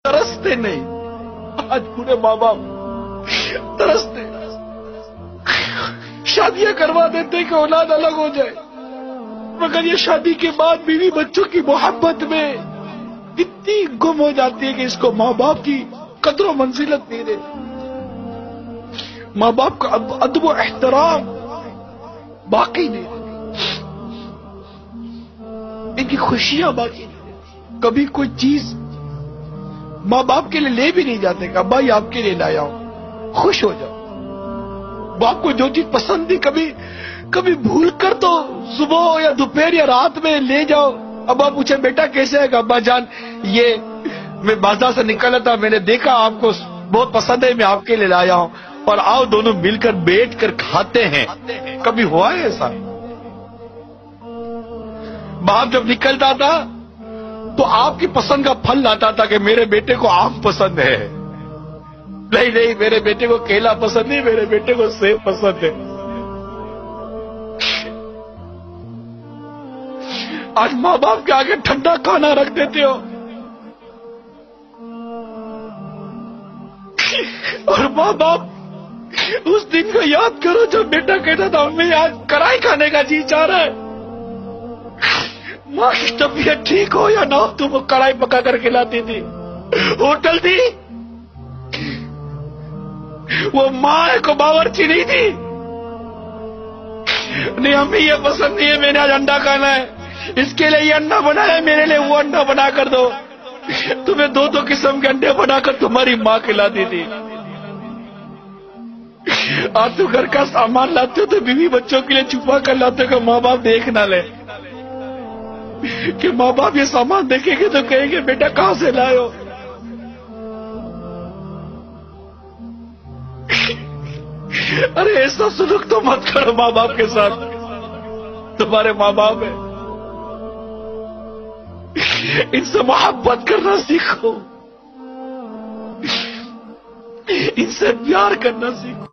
ترستے نہیں. آج پورے ماں باپ ترستے, شادیاں کروا دیتے کہ اولاد الگ ہو جائے, مگر یہ شادی کے بعد بیوی بچوں کی محبت میں اتنی گم ہو جاتی ہے کہ اس کو ماں باپ کی قدر و منزلت نہیں رہتی, ماں باپ کا ادب و احترام باقی نہیں رہتی, ان کی خوشیاں باقی نہیں رہتی. کبھی کوئی چیز ماں باپ کے لیے لے بھی نہیں جاتے کہ ابا یہ آپ کے لیے لایا ہوں, خوش ہو جاؤ. باپ کو جو چیز پسند تھی کبھی بھول کر تو صبح یا دوپہر یا رات میں لے جاؤ. ابا پوچھے بیٹا کیسے ہے, کہ ابا جان یہ میں بازار سے نکلا تھا, میں نے دیکھا آپ کو بہت پسند ہے, میں آپ کے لیے لایا ہوں, اور آؤ دونوں مل کر بیٹھ کر کھاتے ہیں. کبھی ہوا ہے ایسا؟ باپ جب نکلتا تھا تو آپ کی پسند کا پھل لاتا تھا کہ میرے بیٹے کو آم پسند ہے, نہیں میرے بیٹے کو کیلا پسند نہیں, میرے بیٹے کو سیب پسند ہے. آج ماں باپ کے آگے ٹھنڈا کھانا رکھ دیتے ہو, اور ماں باپ اس دن کو یاد کرو جب بیٹا کہتا تھا امی آج کڑھائی کھانے کا جی چاہ رہا ہے. ماں کی طبیعت ٹھیک ہو یا نہ ہو, تم کو کڑھائی پکا کر کھلاتی تھی. ہوٹل تھی, وہ ماں کو باورچی نہیں تھی. نہیں امی یہ پسند نہیں ہے, میں نے آج انڈا کھانا ہے, اس کے لیے یہ انڈا بنایا ہے, میرے لیے وہ انڈا بنا کر دو. تمہیں دو قسم کے انڈے بنا کر تمہاری ماں کھلاتی تھی. آپ تو گھر کا سامان لاتے ہو تو بیوی بچوں کے لیے چھپا کر لاتے ہو کہ ماں باپ دیکھ نہ لے, کہ ماں باپ یہ سامان دیکھیں گے تو کہیں گے بیٹا کہاں سے لائے ہو. ارے ایسا سلوک تو مت کرو ماں باپ کے ساتھ, تمہارے ماں باپ ہیں, ان سے محبت کرنا سیکھو, ان سے پیار کرنا سیکھو.